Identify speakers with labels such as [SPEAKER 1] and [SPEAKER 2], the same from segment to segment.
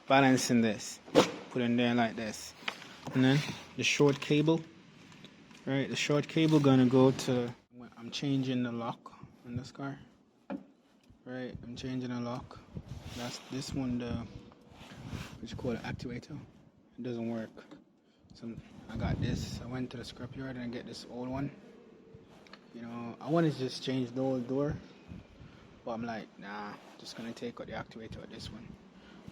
[SPEAKER 1] balancing this, put in there like this, and then the short cable, right? The short cable gonna go to. I'm changing the lock on this car, right? I'm changing the lock. That's this one, the what you call it, actuator. It doesn't work. So I got this. I went to the scrapyard and I get this old one. You know, I want to just change the old door, but I'm like, nah, just gonna take out the actuator of this one.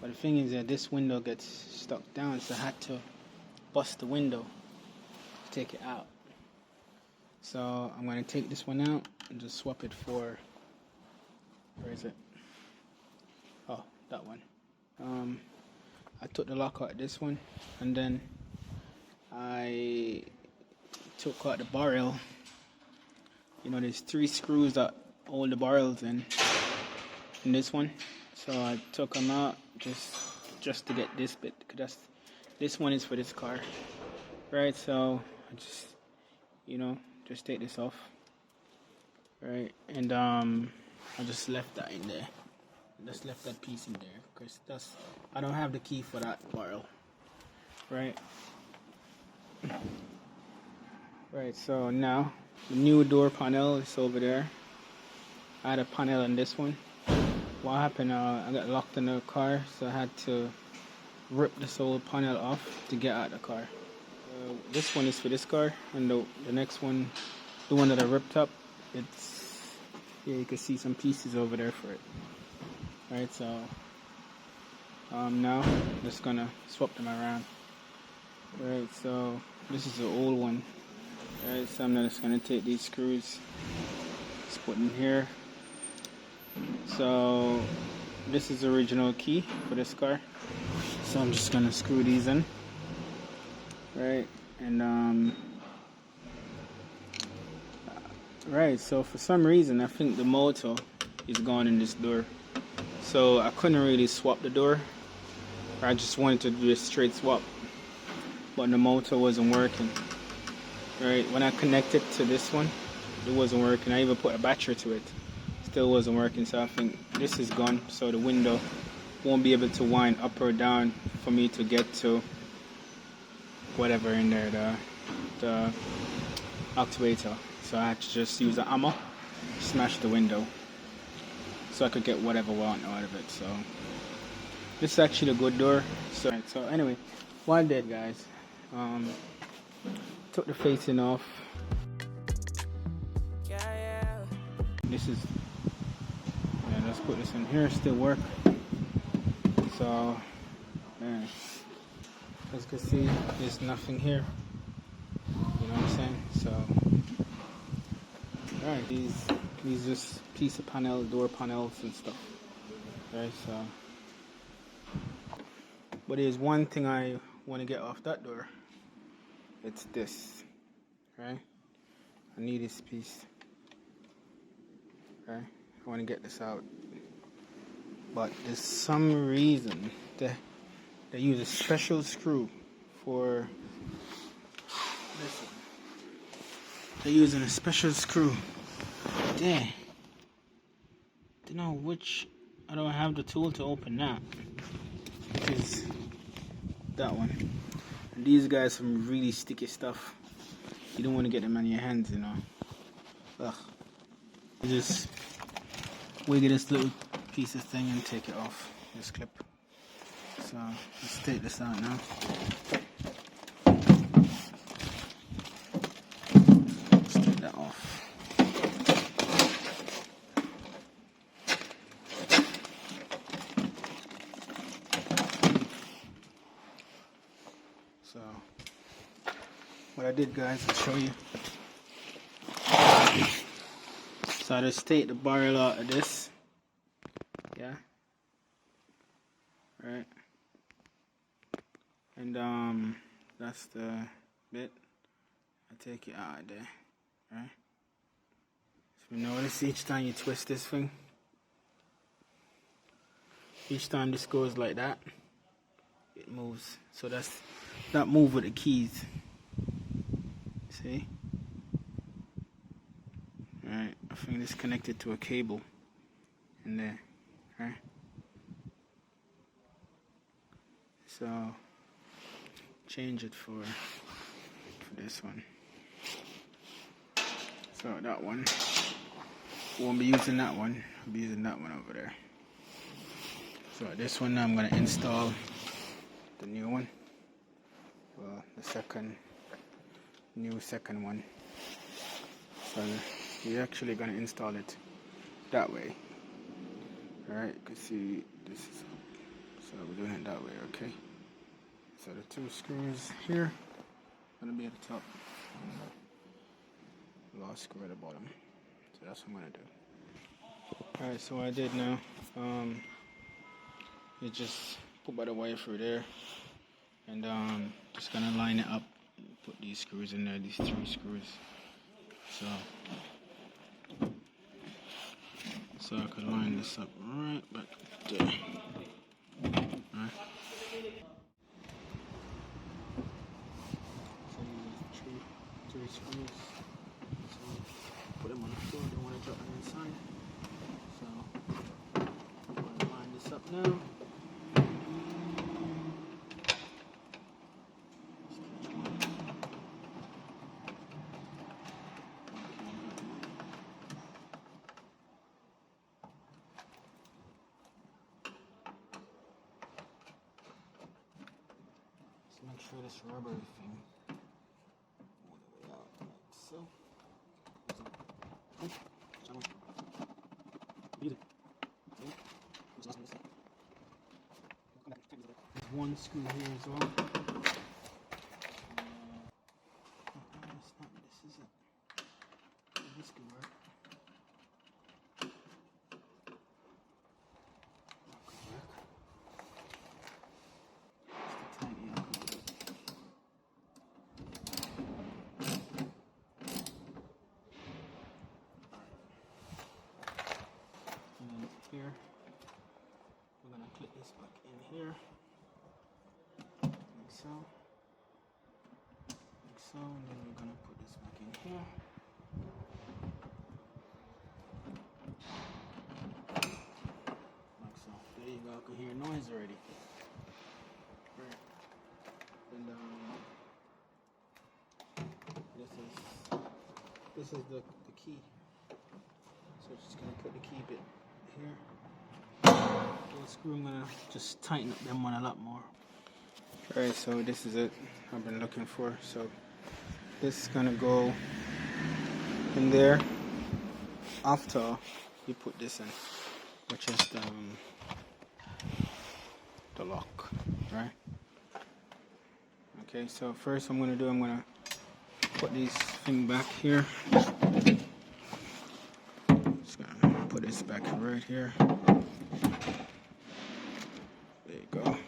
[SPEAKER 1] But the thing is that this window gets stuck down, so I had to bust the window to take it out. So I'm gonna take this one out and just swap it for, where is it? Oh, that one. I took the lock out of this one, and then I took out the barrel. You know, there's 3 screws that hold the barrels in this one. So I took them out just to get this bit, because this one is for this car, right? So I just, you know, just take this off, right? And I just left that in there. Just left that piece in there because I don't have the key for that barrel, right? Right. So now the new door panel is over there. I had a panel on this one. What happened? I got locked in the car, so I had to rip this old panel off to get out the car. This one is for this car, and the next one, the one that I ripped up, it's, yeah, you can see some pieces over there for it. Right, so now I'm just gonna swap them around. Right, so this is the old one. Right, so I'm just gonna take these screws, just put in here. So this is the original key for this car. So I'm just gonna screw these in. Right, and right, so for some reason I think the motor is gone in this door. So I couldn't really swap the door. I just wanted to do a straight swap, but the motor wasn't working. Right, when I connected to this one, it wasn't working. I even put a battery to it, still wasn't working. So I think this is gone. So the window won't be able to wind up or down for me to get to whatever in there, the actuator. So I had to just use a hammer, smash the window, so I could get whatever I want out of it. So this is actually a good door. So anyway, what I did, guys, took the facing off. This is, yeah, let's put this in here, still work. So yeah, as you can see, there's nothing here, you know what I'm saying? So alright, these just piece of panel, door panels and stuff. Right, so but there's one thing I want to get off that door. It's this, right? I need this piece, right? I want to get this out, but there's some reason they use a special screw for this one. They're using a special screw. There. Don't know which. I don't have the tool to open that. Because that one. And these guys some really sticky stuff. You don't want to get them on your hands, you know. Ugh. You just wiggle this little piece of thing and take it off. This clip. So let's take this out now. Let's take that off. So what I did, guys, I'll show you. So I just take the barrel out of this. Yeah. Right. And that's the bit. I take it out of there. Right. So you notice each time you twist this thing, each time this goes like that, it moves. So that's that move with the keys. See? Alright, I think it's connected to a cable in there. Right? So change it for this one. So that one, won't be using that one, I'll be using that one over there. So this one I'm going to install the new one, well, the second one. So we're actually going to install it that way. Alright, you can see this is up. So we're doing it that way, okay? So the two screws here going to be at the top. Last screw at the bottom. So that's what I'm going to do. Alright, so what I did now, you just put by the wire through there, and just gonna line it up, put these screws in there, these 3 screws, so I can line this up right back there. Alright. So these 3 screws, so put them on the floor, don't want to drop them inside, so I'm gonna line this up now. Make sure this rubber thing all the way out like so. There's one screw here as well. This is it. This could work. Here, we're gonna clip this back in here, like so, and then we're gonna put this back in here, like so. There you go. I can hear noise already. Right. And this is the key. So just gonna put the key bit here. The screw, I'm gonna just tighten up them one a lot more. Alright, so this is it I've been looking for. So this is gonna go in there after you put this in, which is the lock, right? Okay, so first I'm gonna put these thing back here. Just gonna put this back right here. There you go.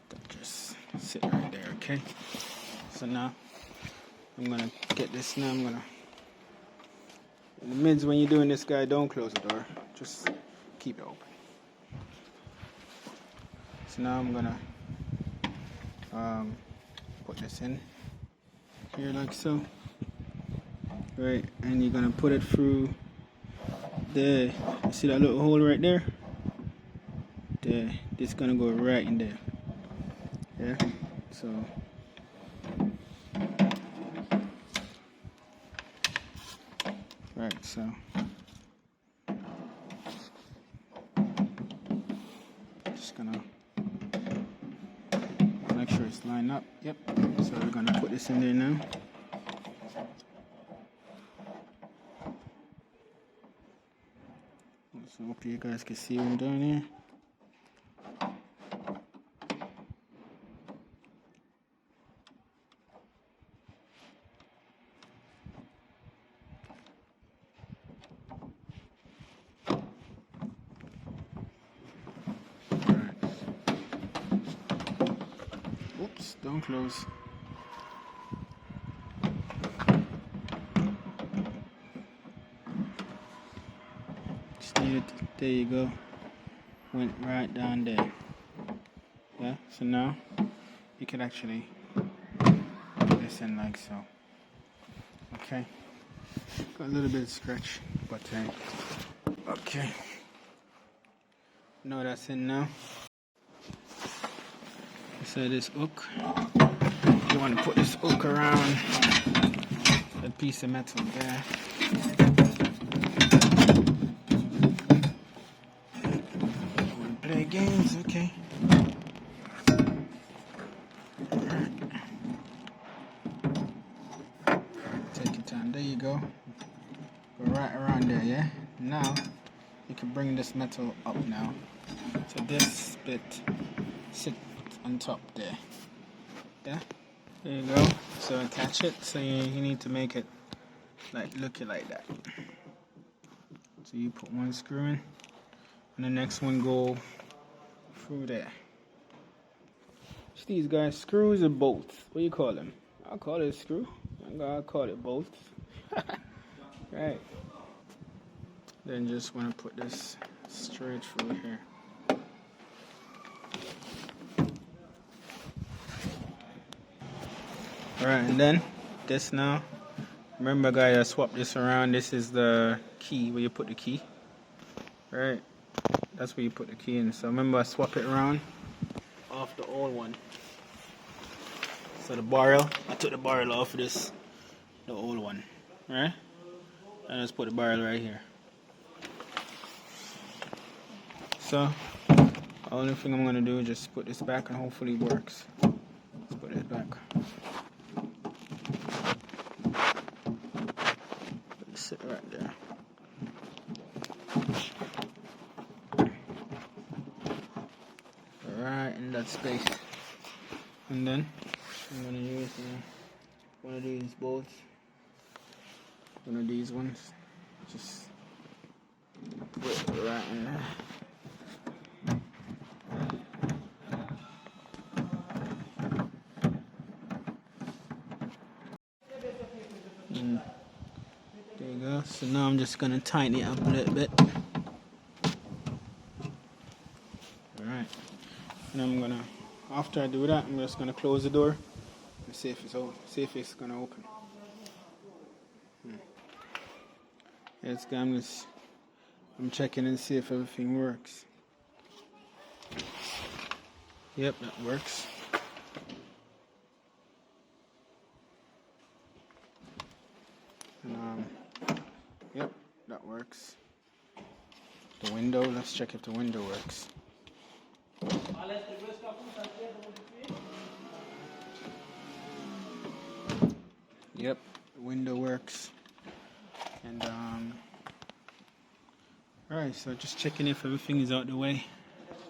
[SPEAKER 1] That just sit right there, okay? So now I'm gonna get this now. In the mids when you're doing this, guy, don't close the door. Just keep it open. So now I'm gonna put this in here like so. Right, and you're gonna put it through there. You see that little hole right there? There. This is gonna go right in there. Yeah. So right. So just gonna make sure it's lined up. Yep. So we're gonna put this in there now. So hope you guys can see what I'm doing here. Right. Oops, don't close. There you go. Went right down there. Yeah, so now you can actually put this in like so. Okay. Got a little bit of scratch, but okay. Now that's in now. So this hook, you want to put this hook around a piece of metal there. Want to play games? Okay. Take your time. There you go. Go right around there, yeah? Now, you can bring this metal up now. So this bit sit on top there. Yeah? There you go. So attach it. So you need to make it looking like that. So you put one screw in, and the next one go through there. What's these guys? Screws or bolts? What do you call them? I'll call it a screw. I'll call it bolts. Right. Then just want to put this straight through here. Alright, and then this now. Remember, guys, I swapped this around. This is the key where you put the key. Right? That's where you put the key in. So remember, I swap it around off the old one. So the barrel, I took the barrel off of this, the old one. Right? And let's put the barrel right here. So, the only thing I'm going to do is just put this back and hopefully it works. Let's put it back. Sit right there. Right in that space. And then I'm going to use one of these bolts. One of these ones. Just put it right in there. There you go. So now I'm just gonna tighten it up a little bit. Alright. And I'm gonna, after I do that, I'm just gonna close the door and see if it's open. See if it's gonna open. Yes, I'm checking and see if everything works. Yep, that works. And, yep, that works. The window, let's check if the window works. Yep, the window works. And alright, so just checking if everything is out the way.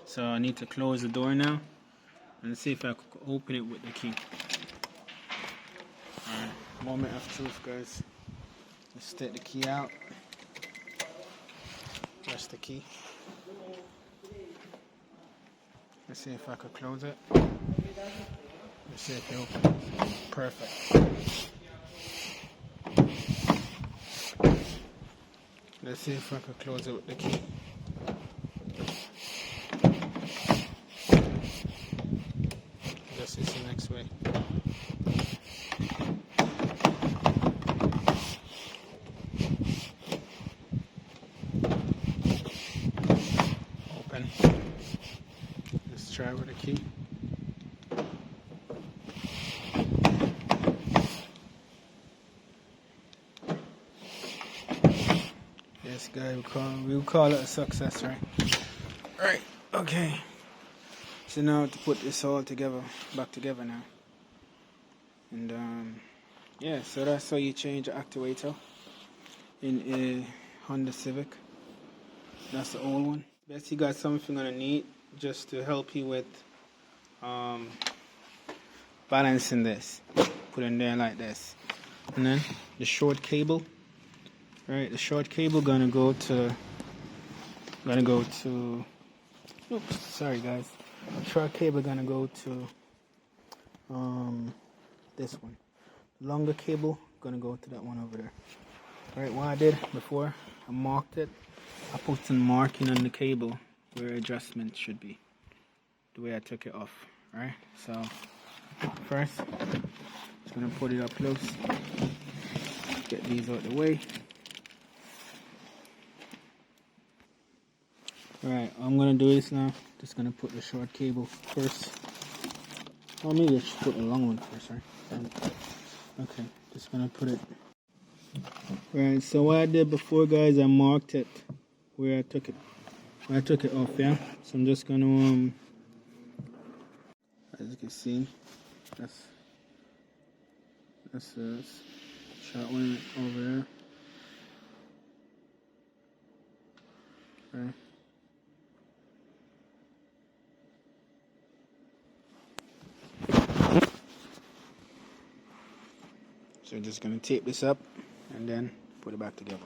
[SPEAKER 1] So I need to close the door now and see if I could open it with the key. Alright, moment of truth, guys. Let's take the key out. That's the key. Let's see if I could close it. Let's see if it opens. Perfect. Let's see if I could close it with the key. This is the next way. Open. Let's try with the key. Yes, guys, we'll call it a success, right? Right, okay. So now to put this all together, back together now. And yeah, so that's how you change the actuator in a Honda Civic. That's the old one. Best you got something underneath just to help you with balancing this. Put in there like this. And then the short cable. Right, the short cable gonna go to oops, sorry guys. Short cable gonna go to this one. Longer cable gonna go to that one over there. Right, what I did before, I marked it. I put some marking on the cable where adjustment should be. The way I took it off. Right? So first, just gonna put it up close. Get these out the way. Alright, I'm gonna do this now. Just gonna put the short cable first. Oh, maybe I should put the long one first, right? Okay, just gonna put it. Right, so what I did before, guys, I marked it where I took it off, yeah? So I'm just gonna, as you can see, that's a short one over there. Right. So I'm just gonna tape this up and then put it back together.